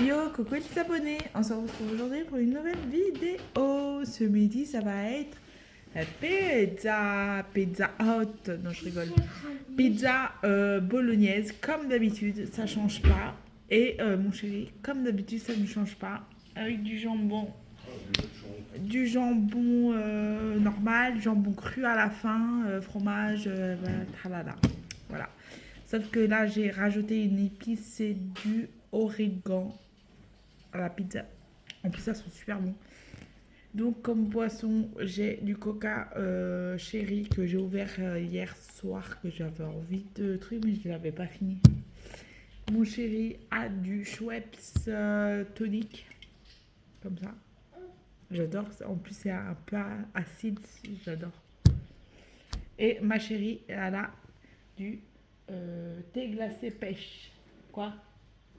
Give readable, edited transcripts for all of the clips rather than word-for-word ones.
Yo, coucou les abonnés, on se retrouve aujourd'hui pour une nouvelle vidéo. Ce midi, ça va être la pizza hot, non je rigole, pizza bolognaise comme d'habitude, ça change pas. Et mon chéri, comme d'habitude, ça ne change pas, avec du jambon normal, jambon cru à la fin, fromage, tralala. Voilà. Sauf que là, j'ai rajouté une épice, c'est du origan à la pizza. En plus, ça sent super bon. Donc, comme boisson, j'ai du coca chéri que j'ai ouvert hier soir, que j'avais envie de truc, mais je ne l'avais pas fini. Mon chéri a du Schweppes tonic, comme ça. J'adore. En plus, c'est un peu acide, j'adore. Et ma chérie, elle a du thé glacé pêche. Quoi?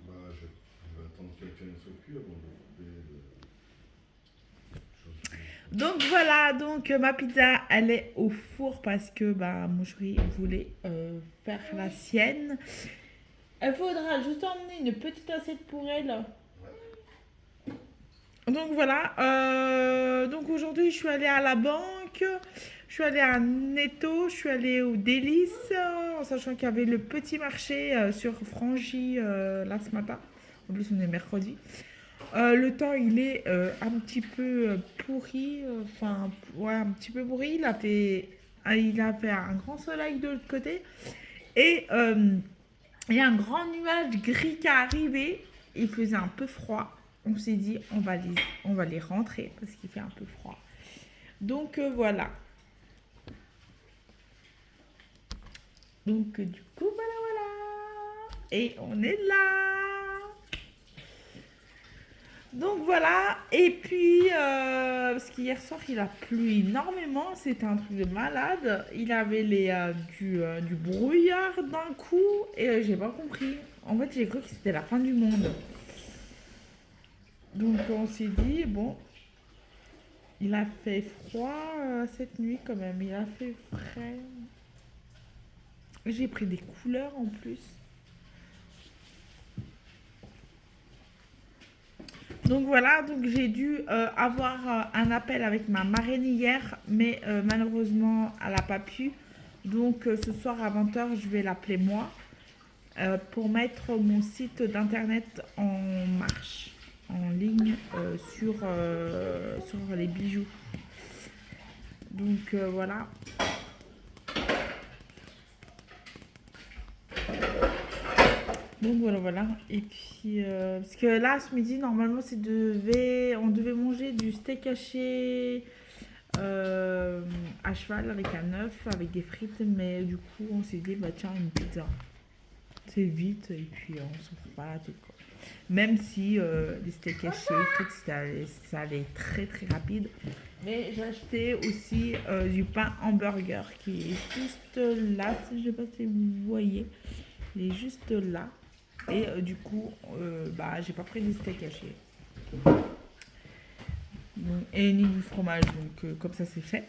Bah, je vais attendre qu'elle soit cuite avant de couper le Donc voilà, donc ma pizza, elle est au four parce que bah, mon chéri voulait faire la sienne. Il faudra juste emmener une petite assiette pour elle. Donc voilà, donc aujourd'hui je suis allée à la banque, je suis allée à Netto, je suis allée au Délices, en sachant qu'il y avait le petit marché sur Frangy là ce matin. En plus on est mercredi. Le temps il est un petit peu pourri, enfin ouais un petit peu pourri. Il a fait un grand soleil de l'autre côté et il y a un grand nuage gris qui est arrivé. Il faisait un peu froid. On s'est dit on va les rentrer parce qu'il fait un peu froid. Donc voilà. Donc du coup voilà. Et on est là. Donc voilà, et puis, parce qu'hier soir il a plu énormément, c'était un truc de malade. Il avait du brouillard d'un coup, et j'ai pas compris. En fait, j'ai cru que c'était la fin du monde. Donc on s'est dit, bon, il a fait froid cette nuit quand même, il a fait frais. J'ai pris des couleurs en plus. Donc voilà, donc j'ai dû avoir un appel avec ma marraine hier, mais malheureusement, elle n'a pas pu. Donc ce soir à 20h, je vais l'appeler moi pour mettre mon site d'internet en marche, en ligne sur les bijoux. Donc voilà. Donc voilà. Et puis, parce que là, ce midi, normalement, on devait manger du steak haché à cheval avec un œuf, avec des frites. Mais du coup, on s'est dit, bah tiens, une pizza. C'est vite et puis on s'en fout pas la tête, quoi. Même si les steaks hachés, ça allait très très rapide. Mais j'ai acheté aussi du pain hamburger qui est juste là. Je sais pas si vous voyez. Il est juste là. Et du coup, bah, j'ai pas pris de steak haché. Donc, et ni du fromage, donc comme ça c'est fait.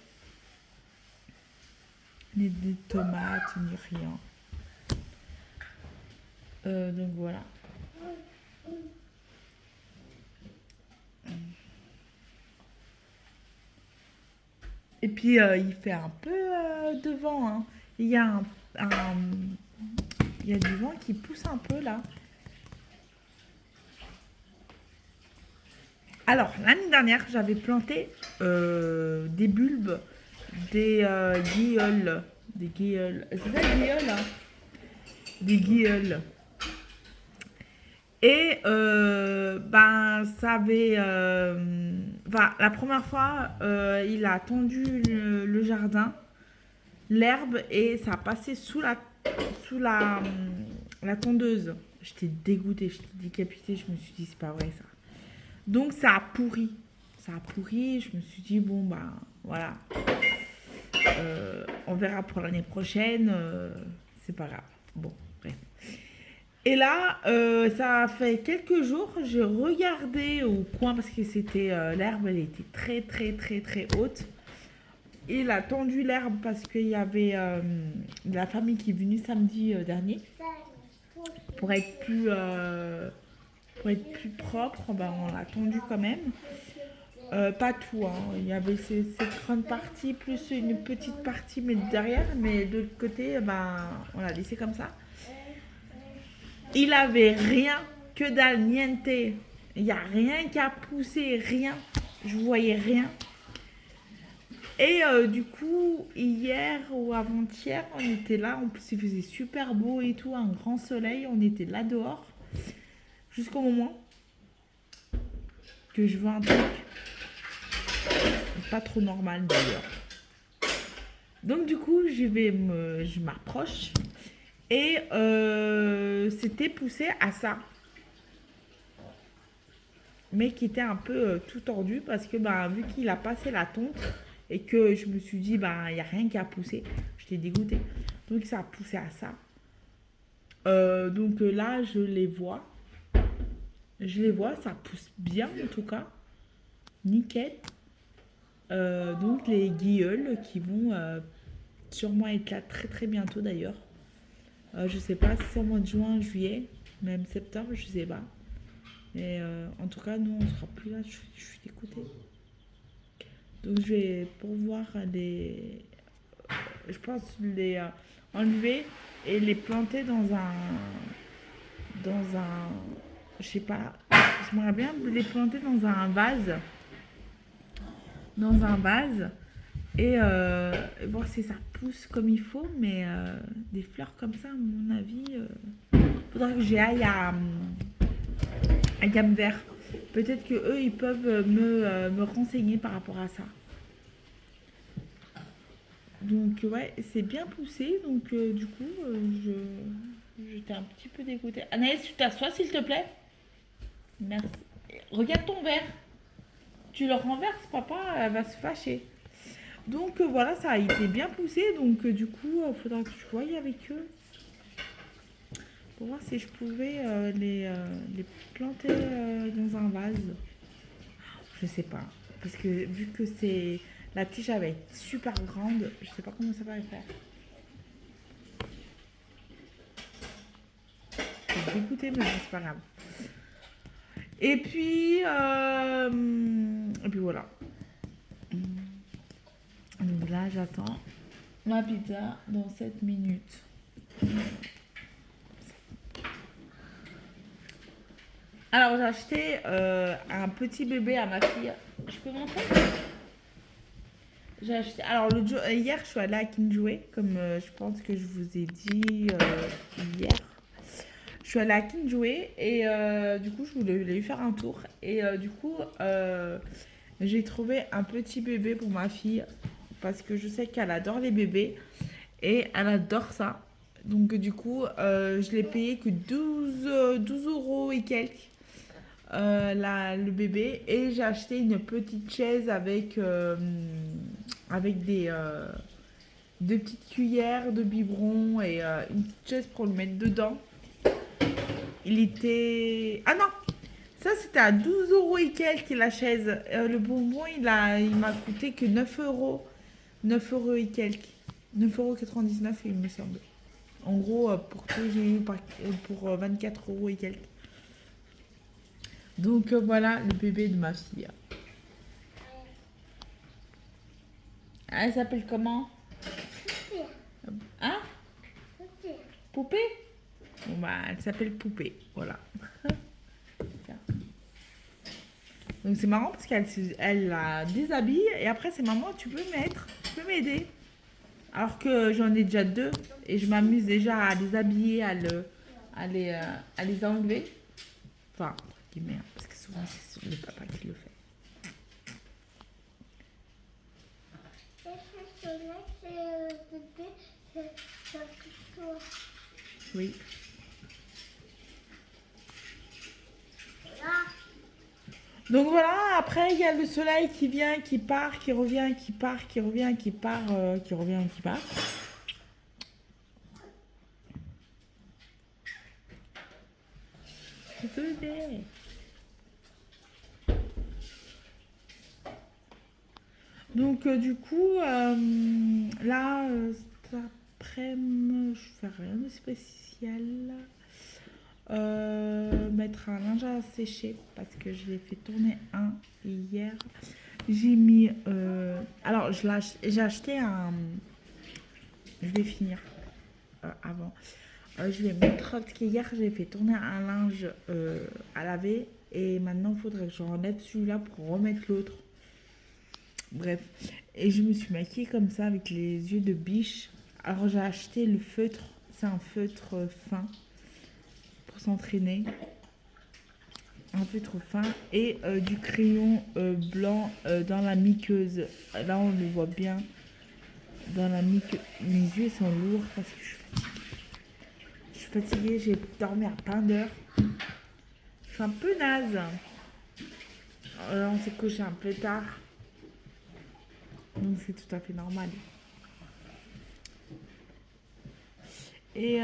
Ni de tomates, ni rien. Donc voilà. Et puis il fait un peu de vent. Hein. Il y a il y a du vent qui pousse un peu là. Alors, l'année dernière, j'avais planté des bulbes, des guilleuls. Des guilleuls. C'est ça, guilleuls, hein? Des guilleuls. Et ben, ça avait. La première fois, il a tendu le jardin, l'herbe, et ça a passé sous la tondeuse. J'étais dégoûtée, j'étais décapitée. Je me suis dit, c'est pas vrai ça. Donc ça a pourri. Ça a pourri. Je me suis dit, bon, bah voilà. On verra pour l'année prochaine. C'est pas grave. Bon, bref. Et là, ça a fait quelques jours. J'ai regardé au coin parce que c'était l'herbe, elle était très, très, très, très haute. Il a tendu l'herbe parce qu'il y avait la famille qui est venue samedi dernier pour être pour être plus propre, ben, on l'a tondu quand même. Pas tout, hein. Il y avait cette grande partie plus une petite partie mais derrière, mais de l'autre côté, ben, on l'a laissé comme ça. Il avait rien, que dalle, niente. Il n'y a rien qui a poussé, rien. Je voyais rien. Et du coup, hier ou avant-hier, on était là. En plus, il faisait super beau et tout, un grand soleil. On était là dehors. Jusqu'au moment que je vois un truc pas trop normal d'ailleurs. Donc du coup, je m'approche et c'était poussé à ça. Mais qui était un peu tout tordu parce que bah, vu qu'il a passé la tonte et que je me suis dit, bah, il n'y a rien qui a poussé, j'étais dégoûtée. Donc ça a poussé à ça. Donc là, je les vois. Je les vois, ça pousse bien en tout cas. Nickel. Donc les guilleuls qui vont sûrement être là très très bientôt d'ailleurs. Je sais pas si c'est au mois de juin, juillet, même septembre, je sais pas. Mais en tout cas, nous on sera plus là, je suis dégoûtée. Donc je vais pouvoir les, je pense les enlever et les planter dans un, je sais pas, j'aimerais bien les planter dans un vase et voir si ça pousse comme il faut, mais des fleurs comme ça, à mon avis, faudra que j'y aille à Gamme Vert. Peut-être que eux, ils peuvent me renseigner par rapport à ça. Donc ouais, c'est bien poussé, donc du coup, j'étais un petit peu dégoûtée. Anaïs, tu t'assois s'il te plaît. Merci. Regarde ton verre. Tu le renverses, papa, elle va se fâcher. Donc voilà, ça a été bien poussé, donc du coup, il faudra que je voie avec eux pour voir si je pouvais les planter dans un vase. Je sais pas, parce que vu que c'est la tige avait été super grande, je sais pas comment ça va le faire. Je suis dégoûtée, mais bon, c'est pas grave. Et puis voilà. Donc là, j'attends ma pizza dans 7 minutes. Alors, j'ai acheté un petit bébé à ma fille. Je peux montrer? J'ai acheté. Alors, hier, je suis allée à Kinjoué, comme je pense que je vous ai dit hier. Je suis allée à Kinjoué et du coup, je voulais lui faire un tour. Et du coup, j'ai trouvé un petit bébé pour ma fille parce que je sais qu'elle adore les bébés et elle adore ça. Donc, du coup, je l'ai payé que 12 euros et quelques. Le bébé et j'ai acheté une petite chaise avec deux petites cuillères de biberon et une petite chaise pour le mettre dedans. Il était... Ah non, ça c'était à 12 euros et quelques la chaise. Le bonbon il m'a coûté que 9 euros. 9 euros et quelques. 9,99 € il me semble. En gros, pour tout, j'ai eu pour 24 euros et quelques. Donc voilà le bébé de ma fille. Elle s'appelle comment? Hein? Poupée? Bon bah elle s'appelle Poupée, voilà. Donc c'est marrant parce qu'elle la déshabille et après c'est maman tu peux m'aider. Alors que j'en ai déjà deux et je m'amuse déjà à les habiller, à les enlever. Enfin, entre guillemets, hein, parce que souvent c'est le papa qui le fait. Oui. Donc voilà, après il y a le soleil qui vient, qui part, qui revient, qui part, qui revient, qui part, qui revient, qui part. Donc du coup, là, cet après-midi, je fais rien de spécial. mettre un linge à sécher parce que je l'ai fait tourner un hier. J'ai mis... alors, j'ai acheté un... Je vais finir avant. Je vais mettre... Parce qu'hier, j'ai fait tourner un linge à laver. Et maintenant, il faudrait que je enlève celui-là pour remettre l'autre. Bref. Et je me suis maquillée comme ça avec les yeux de biche. Alors, j'ai acheté le feutre. C'est un feutre fin pour s'entraîner. Un feutre fin et du crayon blanc dans la miqueuse. Là, on le voit bien dans la miqueuse. Mes yeux sont lourds parce que je suis fatiguée. J'ai dormi à plein d'heures. Je suis un peu naze. On s'est couché un peu tard. Donc, c'est tout à fait normal. Et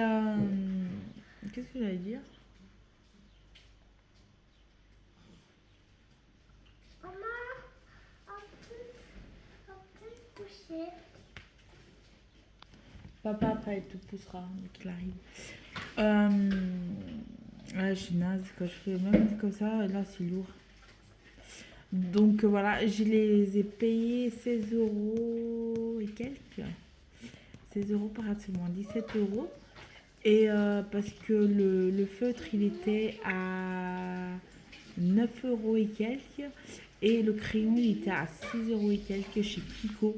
qu'est-ce que j'allais dire? Papa, après, il te poussera dès qu'il arrive. Ouais, je suis naze quand je fais même comme ça. Là, c'est lourd. Donc, voilà, je les ai payés 16 € et quelques. 16 € par seulement 17 €. Et parce que le feutre, il était à 9 € et quelques. Et le crayon, il était à 6 € et quelques chez Kiko.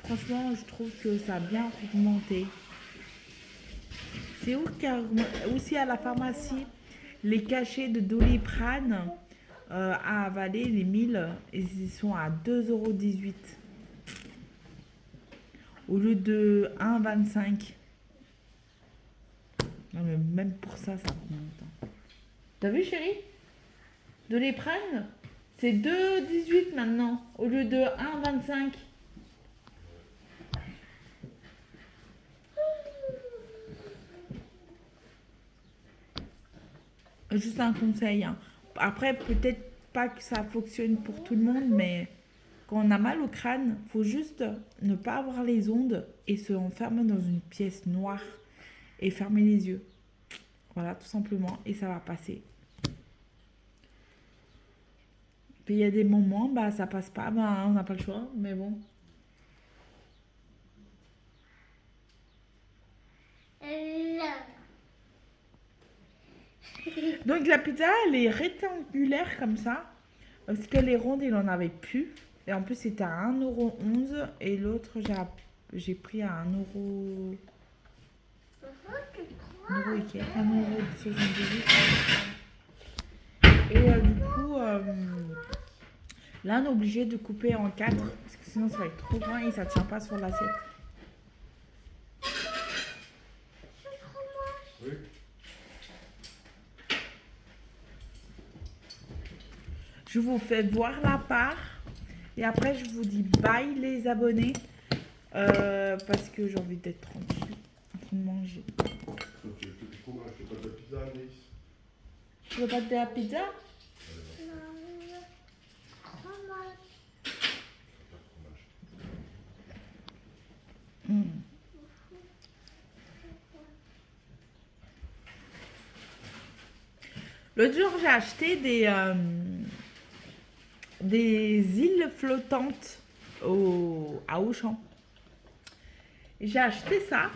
Franchement, je trouve que ça a bien augmenté. C'est où aussi à la pharmacie, les cachets de Doliprane à avaler, les 1000, ils sont à 2,18 € au lieu de 1,25 €. Non, mais même pour ça, ça augmente. T'as vu, chérie? Doliprane, c'est 2,18 € maintenant au lieu de 1,25 €. Juste un conseil, hein. Après, peut-être pas que ça fonctionne pour tout le monde, mais quand on a mal au crâne, faut juste ne pas avoir les ondes et se enfermer dans une pièce noire et fermer les yeux. Voilà, tout simplement, et ça va passer. Puis il y a des moments, bah ça passe pas, bah on n'a pas le choix, mais bon. Donc la pizza, elle est rectangulaire comme ça. Parce que les rondes, il en avait plus. Et en plus, c'était à 1,11 € et l'autre, j'ai pris à 1 €. 1 € et quelques, 1,78 €. Et du coup, là, on est obligé de couper en 4 parce que sinon, ça va être trop grand et ça ne tient pas sur l'assiette. Oui. Je vous fais voir la part et après, je vous dis bye les abonnés parce que j'ai envie d'être tranquille en train de manger. Du coup, je fais pas de la pizza, Anaïs. Tu veux pas de la pizza? L'autre jour, j'ai acheté des îles flottantes à Auchan. J'ai acheté ça.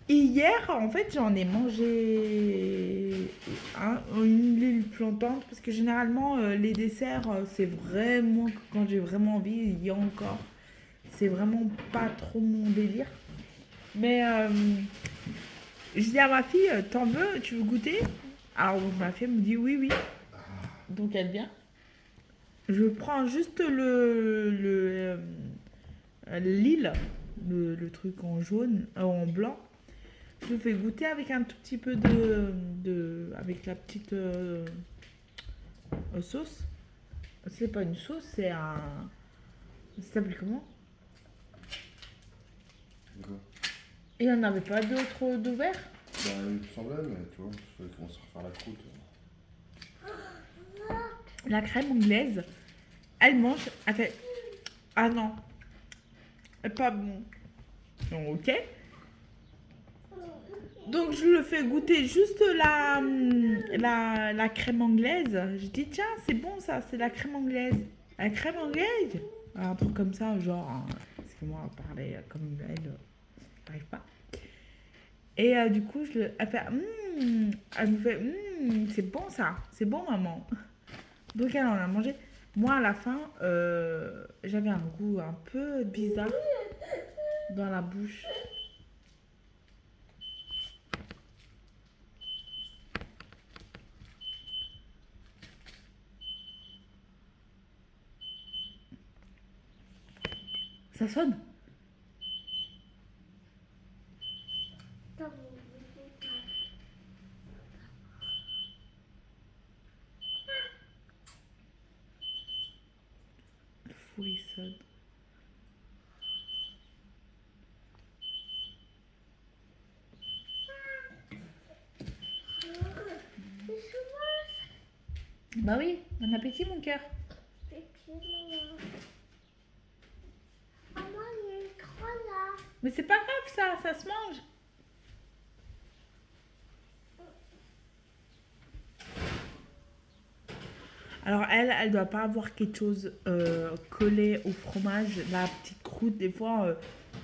Et hier, en fait, j'en ai mangé une île flottante parce que généralement, les desserts, c'est vraiment quand j'ai vraiment envie, il y a encore. C'est vraiment pas trop mon délire. Mais je dis à ma fille, t'en veux? Tu veux goûter? Alors ma fille me dit oui, oui. Donc elle vient. Je prends juste l'île, le truc en jaune, en blanc. Je le fais goûter avec un tout petit peu avec la petite sauce. C'est pas une sauce, c'est un... Ça s'appelle comment? D'accord. Et il n'y en avait pas d'autres d'ouvert? Bah, il me semblait, mais tu vois, il faut commencer à refaire la croûte. La crème anglaise, elle mange, elle fait... Ah non, pas bon. Donc, ok. Donc je le fais goûter juste la crème anglaise. Je dis tiens c'est bon ça, c'est la crème anglaise. La crème anglaise? Un truc comme ça, genre, parce que moi parler comme elle, j'arrive pas. Et du coup elle fait elle me fait c'est bon ça, c'est bon maman. Donc elle en a mangé. Moi à la fin, j'avais un goût un peu bizarre dans la bouche. Ça sonne? Le four il sonne. Bah oui, bon appétit mon cœur. Mais c'est pas grave ça se mange. Alors elle doit pas avoir quelque chose collé au fromage, la petite croûte. Des fois,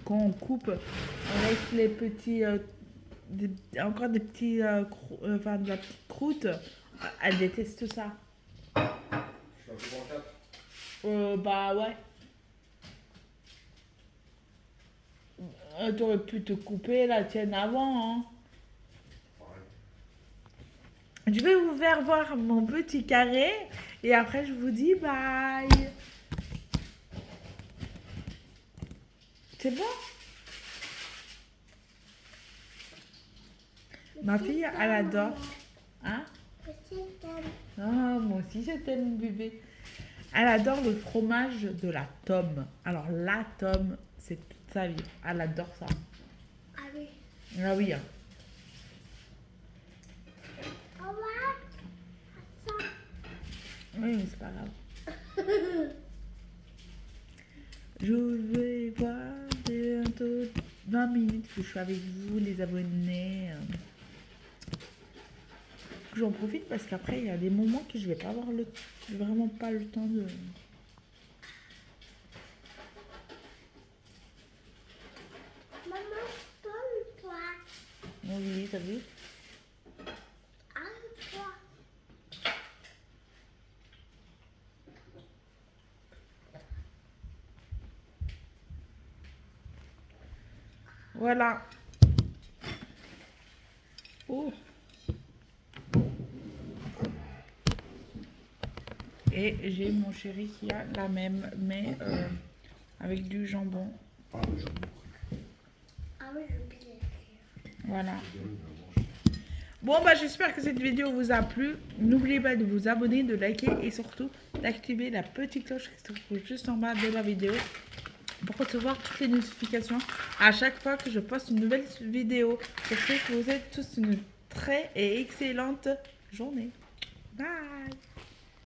quand on coupe, on laisse les petits, encore des petits, enfin de la petite croûte. Elle déteste ça. Je fais un peu en 4. Bah ouais. T'aurais pu te couper la tienne avant, hein. Pareil. Je vais vous faire voir mon petit carré et après je vous dis bye. C'est bon? Ma fille, elle adore. Hein? Ah, moi aussi je t'aime bébé. Elle adore le fromage de la tome. Alors la tome, c'est toute sa vie. Elle adore ça. Ah oui. Ah oui. Hein. Oui, mais c'est pas grave. Je vais voir bientôt 20 minutes que je suis avec vous, les abonnés. J'en profite parce qu'après, il y a des moments que je vais pas avoir vraiment pas le temps de... Maman, donne-toi. Oui, t'as vu? Donne-toi. Voilà. Oh. Et j'ai mon chéri qui a la même, mais avec du jambon. Ah, le jambon cru. Ah oui, je vais bien. Voilà. C'est bien, on va manger. Bon, bah j'espère que cette vidéo vous a plu. N'oubliez pas de vous abonner, de liker et surtout d'activer la petite cloche qui se trouve juste en bas de la vidéo pour recevoir toutes les notifications à chaque fois que je poste une nouvelle vidéo. Je sais que vous êtes tous une très et excellente journée. Bye!